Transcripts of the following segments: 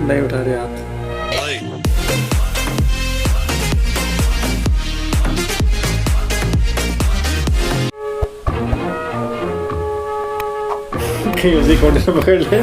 नहीं उठा रहे हाथ। कहीं उसी कोने से पकड़ ले।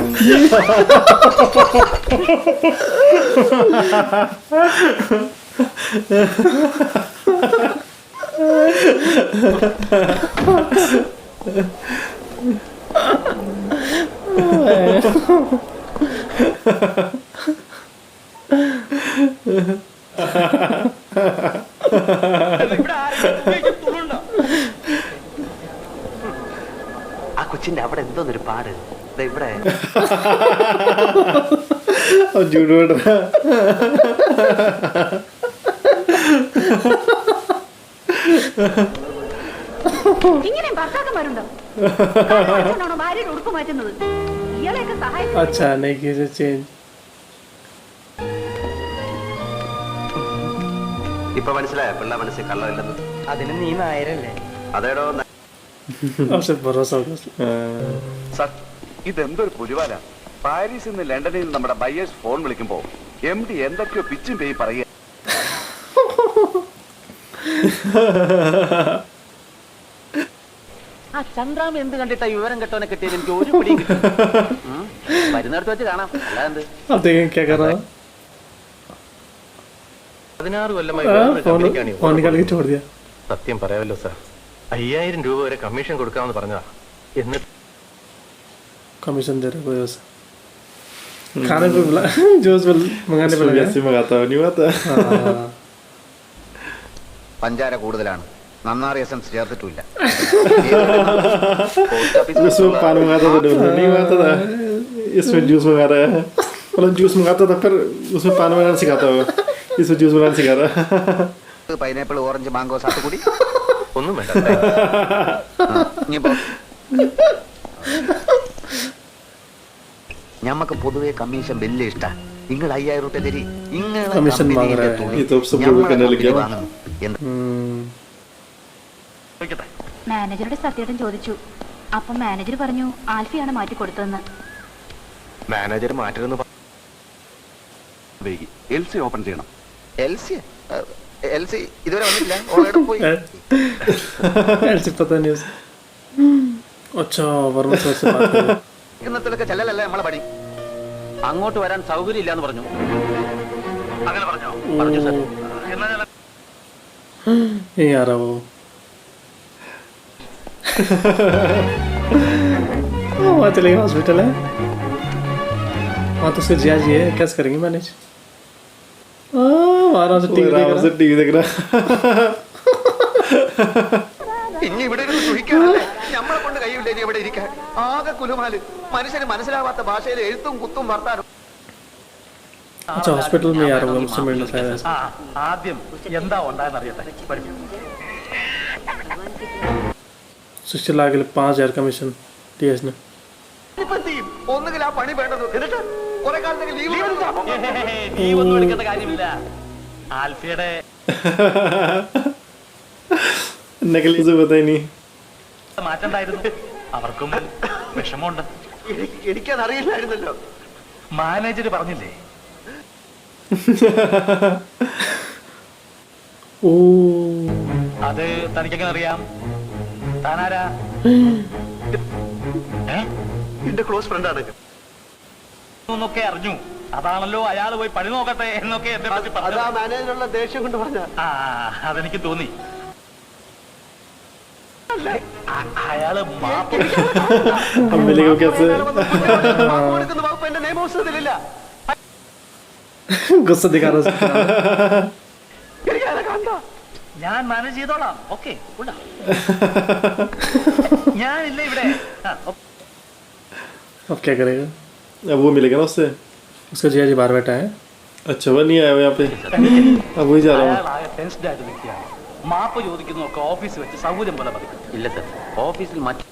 ആ കൊച്ചിന്റെ അവിടെ എന്തോന്നൊരു പാട് ഇവിടെ ഇങ്ങനെ ഭർത്താക്കന്മാരുണ്ടോ? ഭാര്യയുടെ ഉടുപ്പ് മാറ്റുന്നത് ഇയാളെയൊക്കെ സഹായിക്കും. अच्छा नहीं किया चेंज। ഇപ്പൊ മനസ്സിലായോ പിള്ള മനസ്സിൽ കള്ളമില്ലെന്ന്? അതിന് നീ നായരല്ലേ? അതേടോ आपसे भरोसा होगा। സർ ഇതെന്തൊരു പുലിവാല. പാരീസിൽ നിന്ന് ലണ്ടനിൽ നിന്ന് നമ്മുടെ ബയേഴ്സ് ഫോൺ വിളിക്കുമ്പോ MD എന്തൊക്കെയോ പിച്ചും പേയി പറയുക. ആ ചന്ദ്രാമ എന്ത് കണ്ടിട്ടാ വിവരം കെട്ടവനെ കിട്ടിയത് എനിക്ക് ഒരു പിടിയും കിട്ടും. വരുന്നിടത്ത് വെച്ച് കാണാം. അല്ലാതെ अब देखें क्या कर रहा है। 16 കൊല്ലമായി फोन निकाल के छोड़ दिया। സത്യം പറയാമല്ലോ സാർ, 5000 രൂപ വരെ കമ്മീഷൻ കൊടുക്കാമെന്ന് പറഞ്ഞതാ. എന്നിട്ട് कमीशन दे रहा कोई उसे खाने पे बुला जूस मंगाने पे लगा। मंगाता नहीं आता। പഞ്ചാര കൂടുതലാണ്. നന്നാറി എസൻസ് ചേർത്തിട്ടില്ല. उसमें पान मंगाता था नहीं मंगाता था, इसमें जूस मंगा रहा है। मतलब जूस मंगाता था फिर उसमें पान बनाना सिखाता होगा, इसमें जूस बनाना सिखा रहा है। പൈനാപ്പിൾ ഓറഞ്ച് മാംഗോ സാത്തുക്കുടി ഒന്നും വേണ്ട. ഞമ്മക്ക് പൊതുവെ കമ്മീഷൻ വലിയ ഇഷ്ട. നിങ്ങൾ 5000 രൂപ തരി. कमीशन मांग रहा है। ये तो सब लोग करने लग गया। മാനേജറുടെ സത്യേട്ടൻ ചോദിച്ചു. അപ്പം മാനേജർ പറഞ്ഞു ആൽഫിയാണ് മാറ്റി കൊടുത്തതെന്ന്. മാനേജർ മാറ്റരുന്ന് LC ഓപ്പൺ ചെയ്യണം. എൽസി ഇതുവരെ വന്നില്ല. ഓൾറെഡി പോയി. ऐसे पता नहीं उसे। अच्छा वर्मा सर से बात करें। ഇന്നത്തിലൊക്കെ ചെല്ലലല്ലേ നമ്മളെ പണി. അങ്ങോട്ട് വരാൻ സൗകര്യം ഇല്ലാന്ന് പറഞ്ഞു. അങ്ങനെ പറഞ്ഞോ? പറഞ്ഞു സർ. यही आ रहा वो। वहाँ चलेगा हॉस्पिटल है वहाँ तो उसके जिया जी है, कैसे करेंगे मैनेज? आराम से टीवी देख रहा। ഇനി ഇവിടെ ഇരുന്ന് സുഖിക്കാനല്ലേ നമ്മളെ കൊണ്ട് കഴിയില്ലേ ഇവിടെ ഇരിക്കാൻ? ആകെ കുലുമാല്. മനുഷ്യന് മനസ്സിലാവാത്ത ഭാഷയിൽ എഴുത്തും കുത്തും വർത്താനം. अच्छा हॉस्पिटल में यार वो मुझसे मिलना शायद ऐसा। ആദ്യം എന്താ ഉണ്ടായെന്ന് അറിയട്ടെ. सिस्टर लागे 5000 कमीशन TS ने। ഒന്നുകിൽ ആ പണി വേണ്ടത് എന്നിട്ട് കുറെ കാലത്തേക്ക് ലീവ് നീ ഒന്നും എടുക്കേണ്ട കാര്യമില്ല. ആൽഫിയുടെ नकली से पता ही नहीं। മാറ്റണ്ടായിരുന്നു. അവർക്കും വിഷമമുണ്ട്. എനിക്കതറിയില്ലായിരുന്നല്ലോ. മാനേജർ പറഞ്ഞില്ലേ? ओ അത് തനിക്കെങ്ങനെ അറിയാം? താനാരാ? എന്റെ ക്ലോസ് ഫ്രണ്ടാണ്. എന്നൊക്കെ അറിഞ്ഞു. അതാണല്ലോ അയാൾ പോയി പണി നോക്കട്ടെ എന്നൊക്കെ എന്നെ പറ്റി അതാ പറഞ്ഞു. മാനേജറുള്ള ദേഷ്യം കൊണ്ട് പറഞ്ഞ. ആ അതെനിക്ക് തോന്നി. അയാള് മാപ്പ് अब मिलेगा कैसे? വകുപ്പ് എന്റെ നിയമോത്സവത്തിലില്ല. गुस्सा दिखा रहा है। എനിക്കതിനെ കണ്ട. ഞാൻ മാനേജ് ചെയ്തോളാം. ഓക്കെ ഞാനില്ല ഇവിടെ. अब क्या करेगा? अब वो मिलेगा ना उससे। उसका जिया जी बाहर बैठा है। अच्छा वो नहीं आया यहाँ पे, अब वही जा रहा हूँ। അയാൾ ആകെ ടെൻസ്ഡ് ആയിട്ട് നിൽക്കുകയാണ്. മാപ്പ് ചോദിക്കുന്നതൊക്കെ ഓഫീസിൽ വെച്ച് സൗകര്യം പോലെ പറയും. ഇല്ല സർ, ഓഫീസിൽ മറ്റു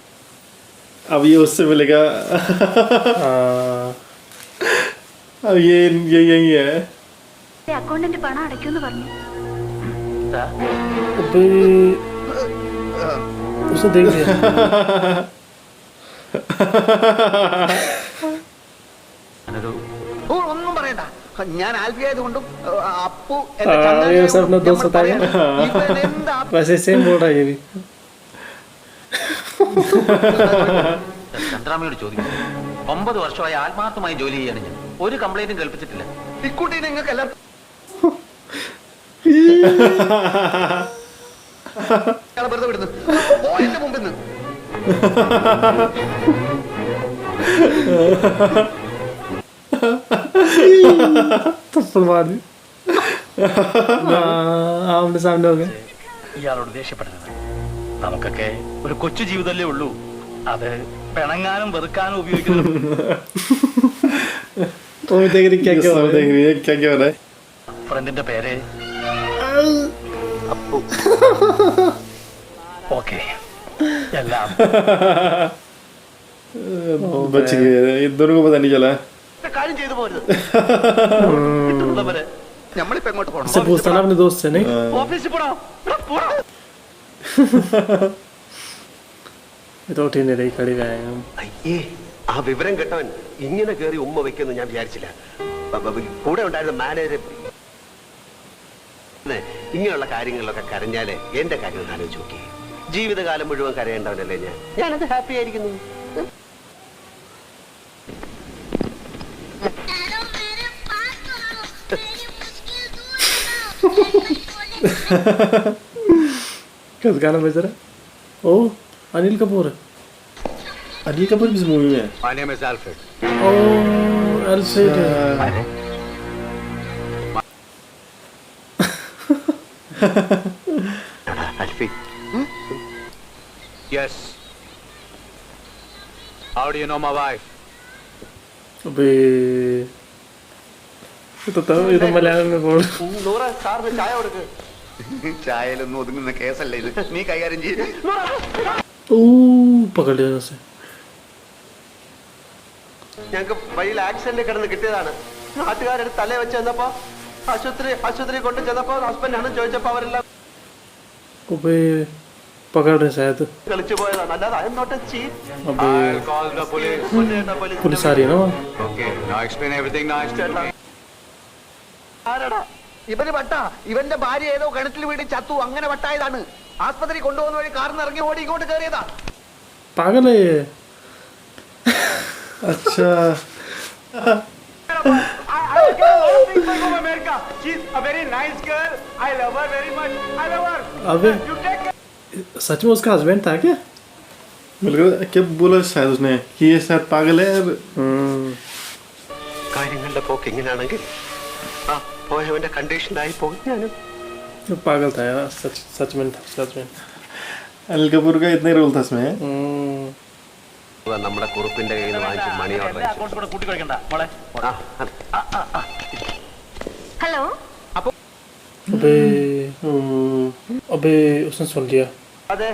अब ये उससे मिलेगा। अब ये यही है। അക്കൗണ്ടന്റ് പണം അടയ്ക്കുമെന്ന് പറഞ്ഞു. अबे उसने देख लिया। ഓ ഒന്നും പറയണ്ട, ഞാൻ ആൽഫി ആയതുകൊണ്ടും അപ്പു എന്റെ हाँ, ചന്ദ്രൻ ये सब अपना ആയതുകൊണ്ടും दोस्त നമ്മൾ होता है। പറയണം. ഇവൻ എന്താ वैसे सेम बोल रहा है ये भी। ചന്ദ്രാമയോട് ചോദിക്കുന്നു. 9 വർഷമായി ആത്മാർത്ഥമായി ജോലി ചെയ്യാണ് ഞാൻ. ഒരു കംപ്ലൈന്റും കേൾപ്പിച്ചിട്ടില്ല. ഇക്കുട്ടി നിങ്ങൾക്ക് എല്ലാവർക്കും ഇയാളെ വെറുതെ വിടുന്നു. പോയിന്റ് മുമ്പിൽ നിന്ന് थप्पड़ मार दी। आमने सामने हो गए। ഇയാളോട് ദേഷ്യപ്പെടരുത്. നമുക്കൊക്കെ ഒരു കൊച്ചു ജീവിതമല്ലേ ഉള്ളൂ. അത് പിണങ്ങാനും വെറുക്കാനും ഉപയോഗിക്കുന്നു. वो भी देख रही क्या ये क्या हो सब रहा देख है। रही है क्या क्या हो रहा है. ഫ്രണ്ടിന്റെ പേര് അപ്പു. ഓക്കെ എല്ലാം बच गए, इन दोनों को पता नहीं चला. കാര്യം ചെയ്തു പോരുത്. കിട്ടുന്നവരെ നമ്മളിപ്പോ എങ്ങോട്ട് പോകണം? से पूछता ना अपने दोस्त से नहीं। ഓഫീസിൽ പോടാ. പോടാ. ये तो उठी नहीं रही, खड़ी गए हम। അയ്യേ, ആ വിവരം കേട്ടവൻ ഇങ്ങനെ കയറി ഉമ്മ വെക്കുമെന്ന് ഞാൻ വിചാരിച്ചില്ല. കൂടെ ഉണ്ടായിരുന്ന മാനേജർ ഇങ്ങനെയുള്ള കാര്യങ്ങളിലൊക്കെ കരഞ്ഞാല് എന്റെ കാര്യം ഒന്ന് ആലോചിച്ച് നോക്കി. ജീവിതകാലം മുഴുവൻ കരയേണ്ടവനല്ലേ ഞാനത് ഹാപ്പി ആയിരിക്കുന്നു. किस गाना बज रहा है? ओ अनिल कपूर है। अनिल कपूर किस मूवी में है? My name is Alfred. Oh Alfred है। Alfie. Yes. How do you know my wife? अबे ये तो मलयालम में बोल। നൂറ സാറിന് ചായ കൊടുക്ക്. ചായയിലൊന്നും ഒതുങ്ങുന്ന കേസല്ല ഇത്. നീ കൈകാര്യം ചെയ്ത് ओ पकड़ लिया उसे। ഞങ്ങൾക്ക് വഴിയിൽ ആക്സിഡന്റ് കിടന്ന് കിട്ടിയതാണ്. നാട്ടുകാരെടുത്ത് തലേ വെച്ച് ചെന്നപ്പോ ആശുപത്രി കൊണ്ട് ചെന്നപ്പോ ഹസ്ബൻഡ് ആണെന്ന് ചോദിച്ചപ്പോ അവരെല്ലാം अबे पकड़ रहे शायद। കളിച്ചു പോയതാണ്. അല്ലാതെ I am not a chief. अबे Call the police. पुलिस आ रही है ना वहाँ। Okay. Now explain everything nice to me. ആരടാ ഇവന് വട്ട. ഇവന്റെ ഭാര്യ ഏതോ കിണറ്റിൽ വീട് ചത്തു, അങ്ങനെ വട്ടായതാണ്. ആസ്പത്രി കൊണ്ടുപോകുന്ന വഴി കാറിന് ഇറങ്ങി ഓടി ഇങ്ങോട്ട് കയറിയതാ. पागल है ये। अच्छा. अबे सच में उसका हस्बैंड था क्या? बिल्कुल क्या बोला शायद उसने कि ये शायद पागल है. കാര്യങ്ങളുടെ പോക്ക് ഇങ്ങനെയാണെങ്കിൽ ആ പോയവന്റെ കണ്ടീഷനായി പോയി ഞാനും. वो पागल था यार, सच में था, सच में। अनिल कपूर का इतना ही रोल था इसमें. നമ്മുടെ കുറുപ്പിന്റെ കയ്യിൽ നിന്ന് വാങ്ങിച്ച് മണി ഓർഡർ അക്കൗണ്ട്സ് കൂടെ കൂട്ടി കഴിക്കണ്ട മോളെ. ഹലോ अबे अबे उसने सुन लिया। അതെ.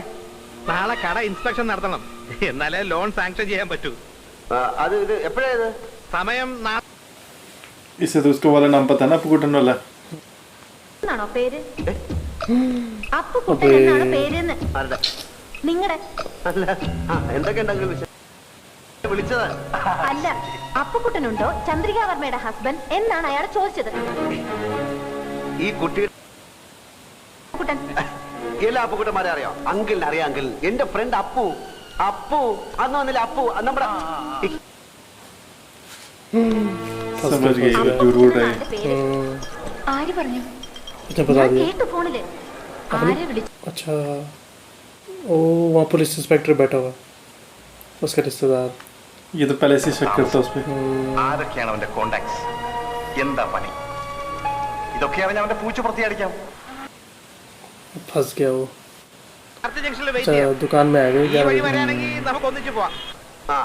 നാളെ കട ഇൻസ്പെക്ഷൻ നടത്തണം. എന്നാലേ ലോൺ സാങ്ഷൻ ചെയ്യാൻ പറ്റൂ. അത് ഇത് എപ്പോഴാ ഇത്? സമയം इससे तो उसको वाला नाम पता है ना, पुकुटन वाला. എന്നാണോ പേര്? അപ്പുകുട്ടൻ എന്നാണോ പേരെന്ന്? ആരുടെ? നിങ്ങളുടെ അല്ല. എന്തൊക്കെ ഉണ്ടെങ്കിലും വിളിച്ചതാ. അല്ല, അപ്പുകുട്ടനുണ്ടോ ചന്ദ്രികാവർമ്മയുടെ ഹസ്ബൻഡ് എന്നാണ് അയാൾ ചോദിച്ചത്. ഈ കുട്ടി കുട്ടൻ എല്ലാ അപ്പുകുട്ടന്മാരെ അറിയാം. അങ്കിളിനെ അറിയാം. അങ്കിൾ എന്റെ ഫ്രണ്ട് അപ്പു. അന്ന് വന്നില്ല അപ്പു നമ്മുടെ समझ गई झूठ बोल रहा है. ആളുടെ പേര് ആര് പറഞ്ഞു? उसने बता ഞാൻ दिया। കേട്ടു ഫോണില്. ആരെ വിളിച്ചു? अच्छा ओ वहाँ पुलिस इंस्पेक्टर बैठा हुआ, उसका रिश्तेदार। ये तो पहले से शक करता उस पे. ആരൊക്കെയാണ് അവന്റെ കോണ്ടാക്ട്സ്? എന്താ പണി? ഇതൊക്കെ അറിഞ്ഞ അവന്റെ പൂച്ച പ്രത്യേകിക്കാം. फंस गया वो। അടുത്ത ജംഗ്ഷനിൽ വെയിറ്റ് अच्छा ചെയ്യാം. दुकान में आ गई ഈ क्या? വഴി വരാണെങ്കിൽ നമുക്ക് ഒന്നിച്ച് പോവാം. ആ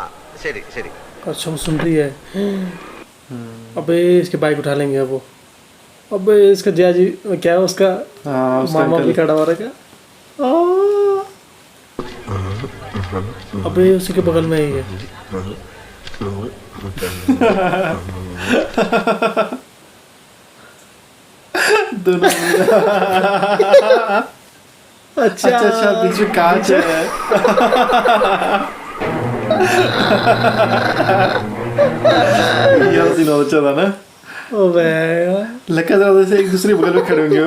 ശരി ശരി. अच्छा वो सुन रही है। अबे इसकी बाइक उठा लेंगे अब वो। अबे इसका जिया जी क्या है उसका हाँ उसका मामा भी अंकल. खड़ा हो रहा है क्या? अबे उसी के बगल में ही है। दोनों. अच्छा अच्छा बीच में कांच है. ये वाला सीन बहुत अच्छा था ना। ओबे लगता था जैसे एक दूसरे बगल में खड़े होंगे।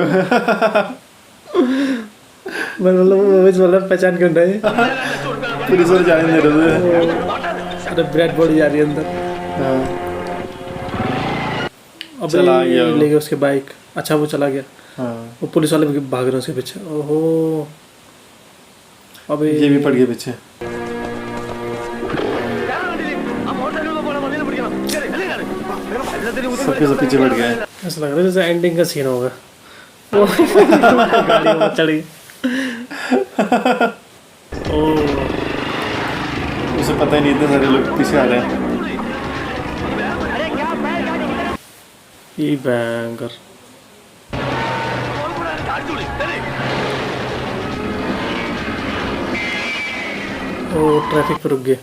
मतलब पहचान क्यों रहे? पुलिस वाले जाने नहीं दे रहे थे। अरे ब्रेड बॉडी जा रही है अंदर। हाँ। अब चला गया वो। ले गया उसके बाइक। अच्छा वो चला गया। हाँ। वो पुलिस वाले भी भाग रहे हैं उसके पीछे। ओहो अबे ये भी पड़ गया पीछे। सबके सब पीछे पड़ गए। ऐसा लग रहा है जैसे एंडिंग का सीन होगा। वो गाड़ी में चढ़ी। ओह उसे पता ही नहीं इतने सारे लोग पीछे आ रहे हैं। ये बैंकर ओ ट्रैफिक पे रुक गए।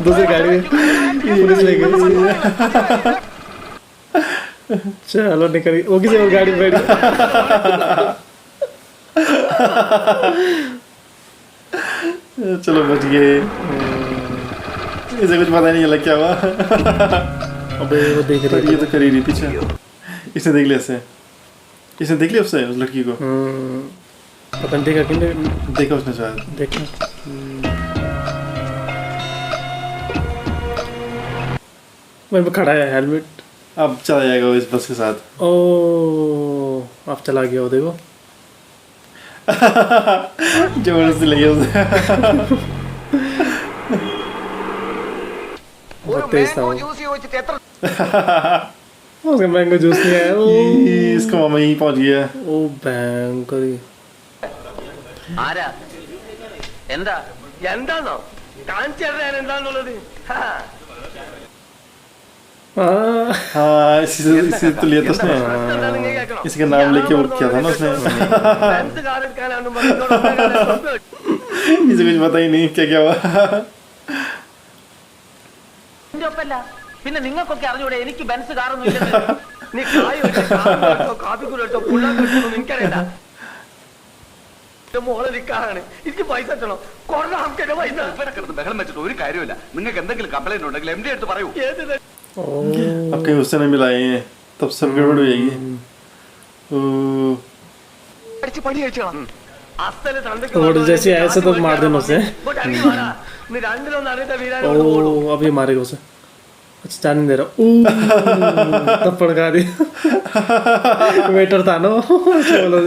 दूसरी गाड़ी में पुलिस ले गई। चलो निकल वो किसी और गाड़ी में बैठ गया। चलो बच गए। इसे कुछ पता नहीं चला क्या हुआ। अबे वो देख पर रही ये तो कर ही रही पीछे। इसने देख लिया उसे। इसने देख लिया उससे उस लड़की को। पता नहीं देखा कि नहीं देखा उसने शायद। देखा। वहीं पे खड़ा है हेलमेट। अब चला जाएगा वो इस बस के साथ। ओ अब चला गया वो देखो। जबरदस्ती ले गया उसे। बहुत तेज था वो। ജ്യൂസ് ചോദിച്ചിട്ട് എത്ര उसका मैंगो जूस नहीं आया। इसका मामा यहीं पहुंच गया। ओ बैंकर ആരാ എന്താ എന്താന്നോ കാണിച്ചു തരാൻ എന്താന്നുള്ളത് हाँ इसी तो लिया था उसने। इसका नाम लेके और किया था ना उसने। इसे कुछ पता ही नहीं क्या क्या हुआ। പിന്നെ നിങ്ങൾക്കൊക്കെ അറിഞ്ഞൂടെ എനിക്ക് ബെൻസ് കാറൊന്നും ഇല്ല. നീ കാപ്പിക്കുരട്ടോ പുള്ളാട്ടോ എനിക്കറിയണ്ട. മോളെ നിൽക്കാറാണ് എനിക്ക് പൈസ തരണം. കൊറോണ നമുക്ക് പൈസ ബഹളം വെച്ചിട്ട് ഒരു കാര്യമില്ല. നിങ്ങൾക്ക് എന്തെങ്കിലും കംപ്ലൈന്റ് ഉണ്ടെങ്കിൽ MD അടുത്ത് പറയൂ. अब कहीं उससे नहीं मिलाए हैं तब सब गड़बड़ हो जाएगी। അടിച്ച് പണി കഴിച്ചോളാം. और जैसे ऐसे तो मार देना उसे। നീ രണ്ടിലൊന്നും അറിയാത്ത വീരാൻ ओ अभी मारेगा उसे। अच्छा जाने नहीं दे रहा। तब पड़का दी। वेटर था ना बोलो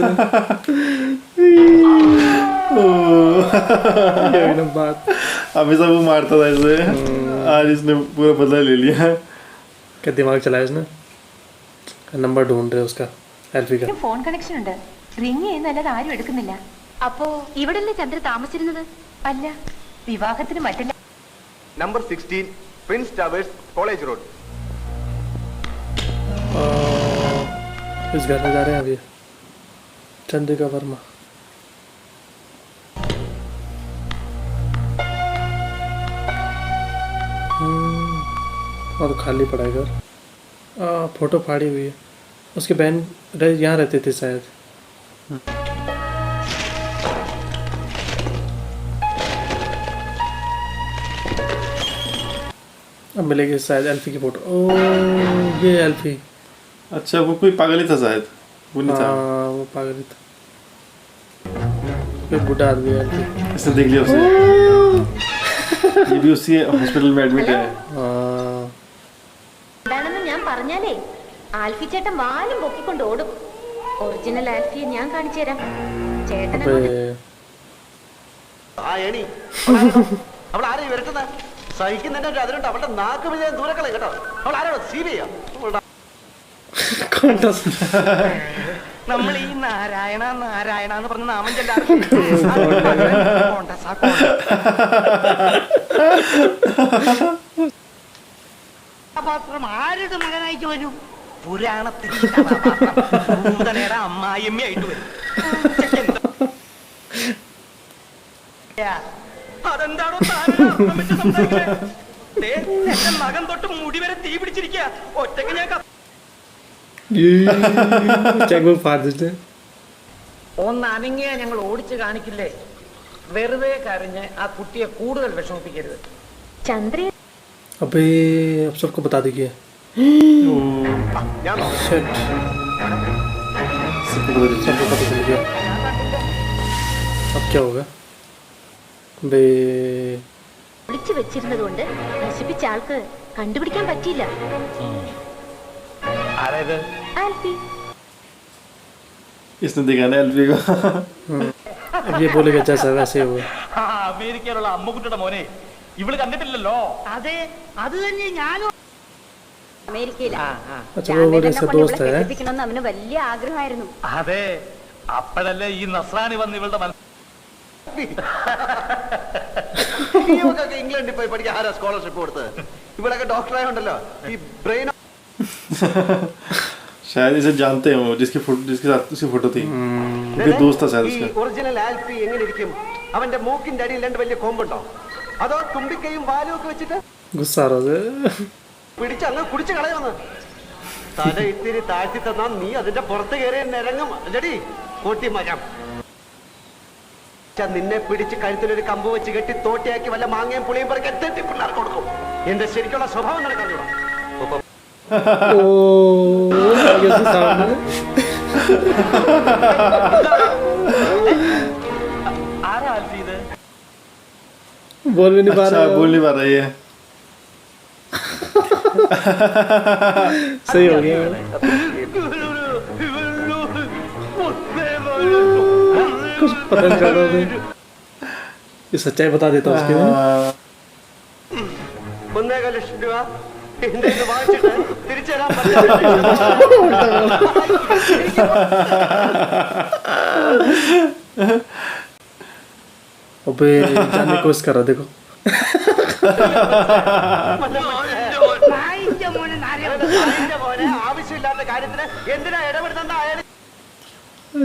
बात। अभी सब वो मारता था इसे। आज इसने पूरा बदला ले लिया। क्या दिमाग चलाया इसने। नंबर ढूंढ रहे उसका एल्फी का। ഫോൺ കണക്ഷൻ ഉണ്ട്. റിംഗ് ചെയ്യുന്നല്ലാതെ ആരും എടുക്കുന്നില്ല. അപ്പോ ഇവിടെയല്ലേ ചന്ദ്ര താമസിച്ചിരുന്നത്? അല്ല, വിവാഹത്തിന് മറ്റല്ല. Number 16 prince towers college road. इस घर में जा रहे हैं अभी चंद्रिका वर्मा। और खाली पड़ा है घर। फोटो फाड़ी हुई है। उसकी बहन यहाँ रहती थी शायद। अब मिलेगी शायद एल्फी की फोटो। ओ ये एल्फी। अच्छा वो कोई पागल ही था शायद। वो नहीं था। हाँ वो पागल ही था। कोई बुढ़ा आदमी है एल्फी। इसने देख लिया उसे। ये भी उसी हॉस्पिटल में एडमिट है। हाँ എന്താണെന്ന് ഞാൻ പറഞ്ഞാലേ ആൽഫി ചേട്ടൻ വാലും പൊക്കിക്കൊണ്ട് ഓടും. ഒറിജിനൽ ആൽഫിയെ ഞാൻ കാണിച്ചു തരാം. ചേട്ടൻ अबे ആ എണി അവൾ ആരെയും വരട്ടുന്ന സഹിക്കുന്നതിന്റെ അതിലുണ്ട്. അവളുടെ നാക്ക് വിജയം ദൂരക്കളെ കേട്ടോ. അവൾ ആരാണോ സീരിയ कौन था? നമ്മൾ ഈ നാരായണ നാരായണ എന്ന് പറഞ്ഞ നാമം കഥാപാത്രം ആരുടെ മകനായിട്ട് വരും? പുരാണത്തിൽ ഭൂതനയുടെ അമ്മായിയമ്മയായിട്ട് വരും. അതെന്താണോ മകൻ തൊട്ട് മുടി വരെ തീ പിടിച്ചിരിക്കുക. ഒറ്റയ്ക്ക് ഞാൻ ചെക്ക് പാടിച്ചിട്ട് ഒന്ന് അനങ്ങിയ ഞങ്ങൾ ഓടിച്ചു കാണിക്കില്ലേ? വെറുതെ കരഞ്ഞ് ആ കുട്ടിയെ കൂടുതൽ വിഷമിപ്പിക്കരുത്. ചന്ദ്ര अबे अफसर को बता दीजिए सबको पता चल गया. अब क्या होगा? बे വിളിച്ചു വെച്ചിരുന്നത് കൊണ്ട് നശിപ്പിച്ച ആൾക്ക് കണ്ടുപിടിക്കാൻ പറ്റിയില്ല. ആരേത്? ആൽഫി. इसने देखा ना एल्फी को. अब ये बोलेगा जैसा वैसे हुआ. അമേരിക്കയിലുള്ള അമ്മുക്കുട്ടിയുടെ മോനെ ഇവള് കണ്ടിട്ടില്ലല്ലോ. അതെ, അത് തന്നെ ഞാനും. अच्छा वो बोले से दोस्त है. അവന് വലിയ ആഗ്രഹമായിരുന്നു. അതെ, അപ്പോഴല്ലേ ഈ നസ്രാണി വന്ന് ഇവളുടെ ഇംഗ്ലണ്ടിൽ പോയി പഠിക്കാൻ ആരാ സ്കോളർഷിപ്പ് കൊടുത്തത്? ഇവിടെയൊക്കെ ഡോക്ടറായോണ്ടല്ലോ ഈ ബ്രെയിൻ. शायद इसे जानते हो जिसके साथ उसकी फोटो थी. उनके दोस्त था शायद उसका. ഒറിജിനൽ ആൽഫി എങ്ങനെ ഇരിക്കും? അവന്റെ മൂക്കിന്റെ അടിയിൽ രണ്ട് വലിയ കൊമ്പുണ്ടോ? അതോ തുമ്പിക്കൈയും വാലും ഒക്കെ വെച്ചിട്ട് गुस्सा आ रहा है. പിടിച്ച് അങ്ങ് കുടിച്ച് കളയുമെന്ന്. തല ഇത്തിരി താഴ്ത്തി തന്നാ നീ അതിന്റെ പുറത്ത് കയറി നിരങ്ങും അല്ലടി കൂട്ടി മരം. നിന്നെ പിടിച്ച് കഴുത്തിലൊരു കമ്പ് വെച്ച് കെട്ടി തോട്ടിയാക്കി വല്ല മാങ്ങയും പുളിയും പറക്കി എത്തി പിള്ളേർക്ക് കൊടുക്കും. എന്റെ ശരിക്കുള്ള സ്വഭാവം നടക്കാറുണ്ടോ? ये से सामने ആരാ ആൽഫി ഇത്? बोल भी नहीं पा अच्छा रहा. बोल नहीं पा रही है. सही हो गया. कुछ पता नहीं चल रहा. ये सच्चाई बता देता उसके लिए. 1.5 ലക്ഷം രൂപ എന്റെ ഇത് വാങ്ങിച്ചിട്ട് തിരിച്ചു തരാൻ പറ്റില്ല. अबे जानने की कोशिश कर रहा देखो. മോനെ ആവശ്യമില്ലാത്ത കാര്യത്തിന് എന്തിനാ ഇടപെടുന്ന? അയാൾ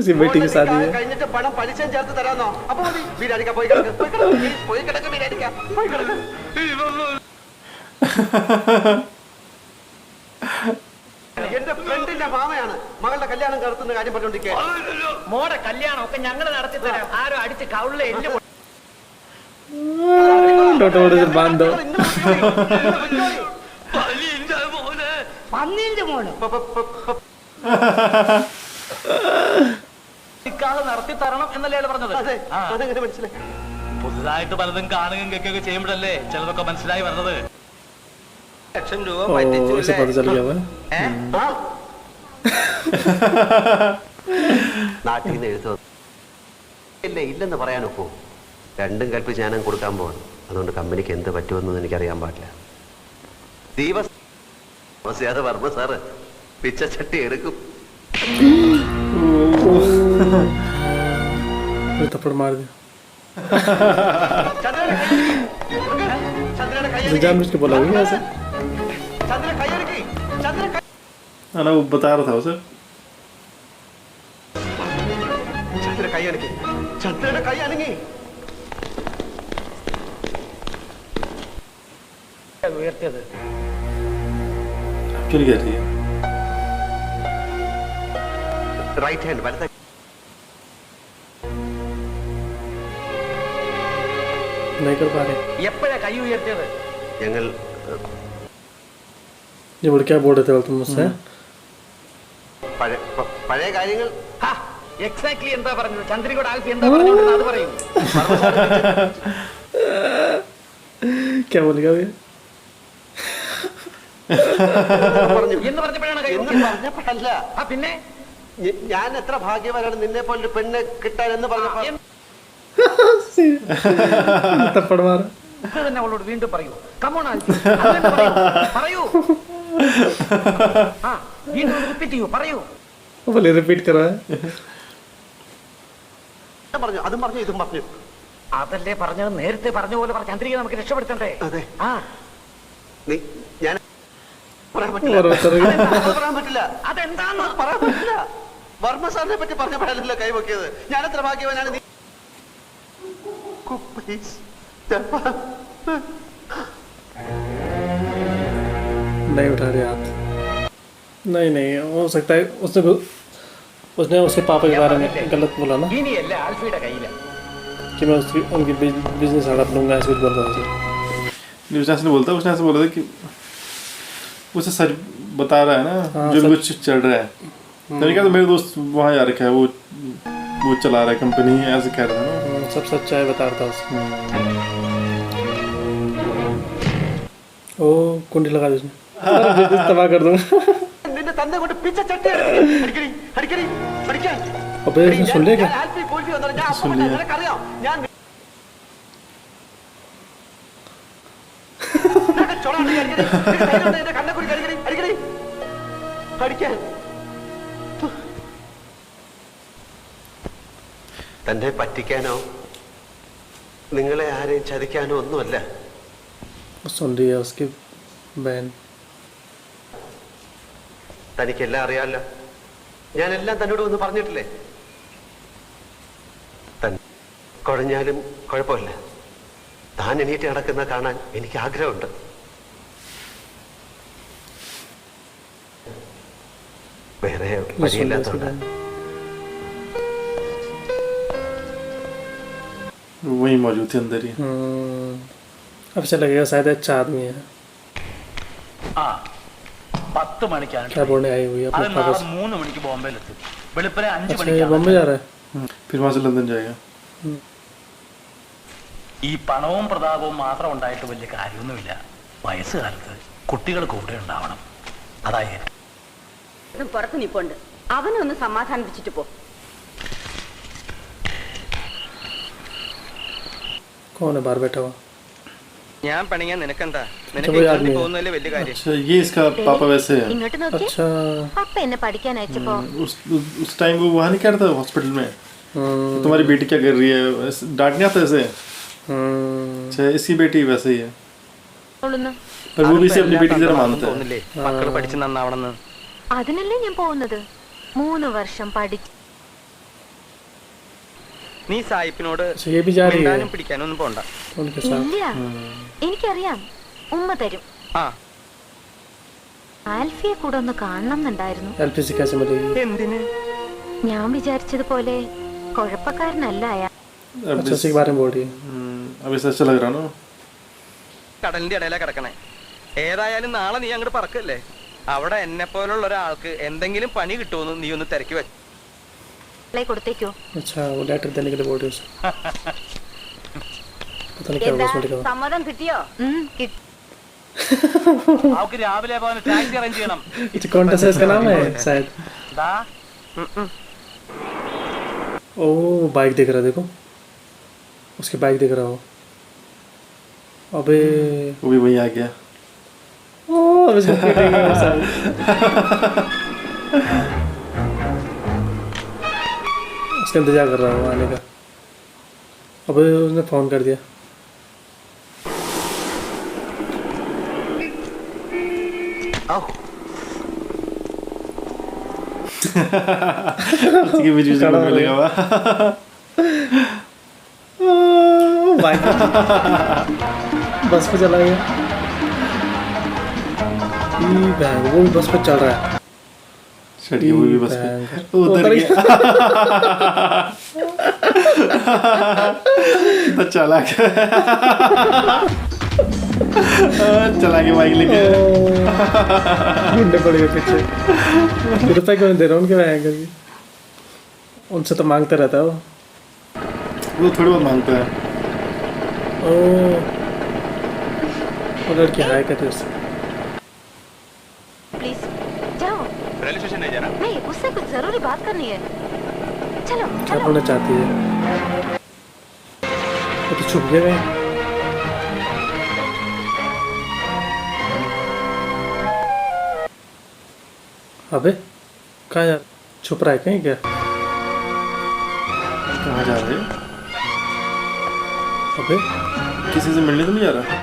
इसकी बेटी की शादी है. കഴിഞ്ഞിട്ട് പണം പലിശയും ചേർത്ത് തരാന്നോ? അപ്പൊ മതി. ബിരിയാണിക്ക പോയി കിടക്ക്, പോയി കിടക്ക് ബിരിയാണിക്ക, പോയി കിടക്ക്. എന്റെ ഫ്രണ്ടിന്റെ മാമയാണ് മകളുടെ കല്യാണം നടത്തുന്ന കാര്യം പറഞ്ഞോണ്ടിരിക്കുക. മോടെ കല്യാണം ഒക്കെ ഞങ്ങൾ നടത്തി തരാം. ആരും അടിച്ച് കൗളിലെ എല്ല് बांधो. പന്നീന്റെ മോന് നടത്തി തരണം എന്നല്ലേ അയാൾ പറഞ്ഞത്? അതെ, അതെങ്ങനെ മനസ്സിലായി? പുതുതായിട്ട് പലതും കാണുകയും കേൾക്കുകയൊക്കെ ചെയ്യുമ്പോഴല്ലേ ചിലതൊക്കെ മനസ്സിലായി വരുന്നത്. ലക്ഷം രൂപ ओ इसे पता चल गया है. നാട്ടിൽ നിന്ന് എഴുത്തു ഇല്ല ഇല്ലെന്ന് പറയാനൊപ്പോ രണ്ടും കൽപ്പിച്ച് ഞാനും കൊടുക്കാൻ പോവാണ്. അതുകൊണ്ട് കമ്പനിക്ക് എന്ത് പറ്റുമെന്ന് എനിക്കറിയാൻ പാടില്ല. ദീപസ്യാതെ വർമ്മ സാറ് പിച്ചച്ചട്ടി എടുക്കും. थप्पड़ मार दिया. ചന്ദ്രയുടെ जानबूझ के बोला होगा ऐसा. ചന്ദ്ര കൈയടക്കി. ചന്ദ്ര ना वो बता रहा था उसे. ചന്ദ്ര കൈയടക്കി. ചന്ദ്രയുടെ കൈ അനങ്ങി. ഉയർത്തിയത് क्यों नहीं कहती है? റൈറ്റ് ഹാൻഡ് വലത്തെ. नहीं कर पा रहे. എപ്പോഴാ കൈ ഉയർത്തിയത്? ഞങ്ങൾ ये बोल क्या बोल रहे थे तुम मुझसे? പഴയ കാര്യങ്ങൾ എക്സാക്ട്ലി എന്താ പറഞ്ഞത്? ചന്ദ്രികോട് ആൽഫി എന്താ പറഞ്ഞത് അത് പറയും. क्या बोलेगा भैया? പറഞ്ഞു എന്ന് പറഞ്ഞപ്പോഴാണ് കൈ എന്ന് ഉയർത്തിയത്. പറഞ്ഞപ്പോഴല്ല. പിന്നെ ഞാൻ എത്ര ഭാഗ്യവാനാണ് നിന്നെ പോലൊരു പെണ്ണ് കിട്ടാൻ എന്ന് പറഞ്ഞപ്പോ थप्पड़ मार. ഇത് തന്നെ അവളോട് വീണ്ടും പറയൂ. കമോൺ ആൽഫി, പറയൂ. ആ വീണ്ടും റിപ്പീറ്റ് ചെയ്യൂ, പറയൂ. वो बोले रिपीट करा है. പറഞ്ഞു അതും പറഞ്ഞു ഇതും പറഞ്ഞു. അതല്ലേ പറഞ്ഞത്? നേരത്തെ പറഞ്ഞ പോലെ ചന്ദ്രിക നമുക്ക് രക്ഷപ്പെടുത്തണ്ടേ? അതെ. ആ ഞാൻ പറയാൻ പറ്റില്ല. और बता रहे. അത് പറയാൻ പറ്റില്ല. അതെന്താന്ന് പറയാൻ പറ്റില്ല. വർമ്മ സാറിനെ പറ്റി പറഞ്ഞപ്പോഴല്ലോ കൈവക്കിയത്. ഞാൻ എത്ര ഭാഗ്യവാനാണ്. നീ പ്ലീസ് नहीं उठा रहे हाथ। नहीं नहीं, हो सकता है उसने उसके पापा के बारे में गलत बोला ना ഇനിയല്ല ആൽഫിയുടെ കയ്യിലാണ്. कि मैं उसकी उनकी बिजनेस हड़प लूँगा, ऐसे कुछ बोल रहा था। न्यूज़ नहीं बोलता, उसने ऐसे बोला था कि उसे सच बता रहा है ना, जो भी कुछ चल रहा है। मैंने कहा तो मेरे दोस्त वहाँ जा रखा है, वो चला रहा है कंपनी, ऐसे कह रहा है ना। सब सच्चाई बता रहा था उसे। ओ कुंडी लगा दी उसने। बिजनेस तबाह कर दूँगा। നിന്റെ തന്ത കൊണ്ട് പിച്ച ചട്ടി അടിക്കടി അടിക്കടി അടിക്കാൻ. अबे इसने सुन लिया क्या? ഞാൻ ആൽഫി കോൽഫി വന്നത് ഞാൻ അപ്പം തന്നെ നിനക്കറിയാം. ഞാൻ ചൊള അടിക്കടി എന്റെ കണ്ണക്കുടി അടിക്കടി അടിക്കടി അടിക്കാൻ. തന്നെ പറ്റിക്കാനോ നിങ്ങളെ ആരെയും ചതിക്കാനോ ഒന്നുമല്ല. सुन रही है उसकी बहन। തനിക്കെല്ലാം അറിയാമല്ലോ, ഞാനെല്ലാം തന്നോട് ഒന്ന് പറഞ്ഞിട്ടില്ലേ. തൻ കുഴഞ്ഞാലും കുഴപ്പമില്ല, താൻ എണീറ്റ് നടക്കുന്ന കാണാൻ എനിക്ക് ആഗ്രഹമുണ്ട്. വേറെ വഴിയില്ലാത്തതുകൊണ്ട് वही मौजूद थे अंदर ही। अब से लगेगा शायद अच्छा आदमी है। ആ 10 മണിക്കാണ് क्या बोलने आई हुई है അത് अपने पापा നാളെ से? 3 മണിക്ക് ബോംബെയിലെത്തും. വെളുപ്പിനെ 5 अच्छा ये മണിക്കാണ്. बॉम्बे जा रहा है? फिर वहाँ से लंदन जाएगा। ഈ പണവും പ്രതാപവും മാത്രം ഉണ്ടായിട്ട് വലിയ കാര്യമൊന്നുമില്ല. വയസ്സുകാലത്ത് കുട്ടികൾ കൂടെ ഉണ്ടാവണം. അതായത് പുറത്ത് നിപ്പുണ്ട്, അവനെ ഒന്ന് സമാധാനിപ്പിച്ചിട്ട് പോ. कौन है बाहर बैठा हुआ? ഞാൻ പണിയാൻ നിനക്കെന്താ? अच्छा वही आदमी है। പോകുന്നതല്ലേ വലിയ കാര്യം. अच्छा ये इसका पापा वैसे है। ഇങ്ങോട്ട് നോക്കി. अच्छा പപ്പ എന്നെ പഠിക്കാൻ അയച്ചപ്പോ उस टाइम वो वहाँ नहीं कह रहा था हॉस्पिटल में, तुम्हारी बेटी क्या कर रही है, डांटने आता है ऐसे। अच्छा इसकी बेटी वैसे ही है, पर वो भी इसे अपनी बेटी की तरह मानता है। തോന്നില്ലേ മക്കള് പഠിച്ച് നന്നാവണമെന്ന്? അതിനല്ലേ ഞാൻ പോകുന്നത്. 3 വർഷം പഠിച്ചു. നീ സായിപ്പിനോട് अच्छा ये भी जा रही है മിണ്ടാനും പിടിക്കാനും ഒന്നും പോണ്ട. उनके साथ। ഇല്ല, എനിക്കറിയാം, ഉമ്മ തരും. ആ ആൽഫിയെ കൂടെ ഒന്ന് കാണണം എന്നുണ്ടായിരുന്നു. एलपी से कैसे मिलेगी? എന്തിന്? ഞാൻ വിചാരിച്ചതുപോലെ കുഴപ്പക്കാരനല്ല അയാൾ. अच्छा उसी के बारे में बोल रही है। अब ऐसा अच्छा लग रहा ना। കടലിന്റെ ഇടയിലാ കിടക്കണേ. ഏതായാലും നാളെ നീ അങ്ങോട്ട് പറക്കല്ലേ. അവിടെ എന്നെ പോലുള്ള ഒരാൾക്ക് എന്തെങ്കിലും പണി കിട്ടുമെന്ന് നീ ഒന്ന് തിരക്കി വെച്ചു. കൊടുത്തേക്കോ. अच्छा वो लेटर देने के लिए बोल रही है उसे। पता नहीं क्या होगा उसमें लिखा हुआ। സമ്മതം കിട്ടിയോ? അവർക്ക് രാവിലെ പോകാൻ ടാക്സി അറേഞ്ച് ചെയ്യണം. अच्छा कौन सा इसका नाम है शायद? ദാ ओ बाइक देख रहा है, देखो उसकी बाइक देख रहा हो। अबे वो भी वही आ गया। ओ अब इसको पीटेंगे वो साले। उसका इंतजार कर रहा हूँ आने का। अबे उसने फोन कर दिया। उसकी भी जूस में मिलेगा हुआ। बाइक बस पे चला गया। वो भी बस पे चल रहा है। चढ़िए वो भी बस पे उधर गया। कितना चालाक है। चला के बाइक लेके गुंडे पड़ गए पीछे। रुपए क्यों नहीं दे रहा उनके बैंक करके? उनसे तो मांगते रहता है वो थोड़ी बहुत मांगता है। ओ वो लड़की हाय करती है उससे। प्लीज जाओ। रेलवे स्टेशन नहीं जाना? नहीं, उससे कुछ जरूरी बात करनी है. चलो क्या चलो. बोलना चाहती है? वो तो छुप गए हैं। अबे कहाँ जा? छुप रहा है कहीं क्या? कहाँ जा रहे हैं? अबे किसी से मिलने तो नहीं जा रहा?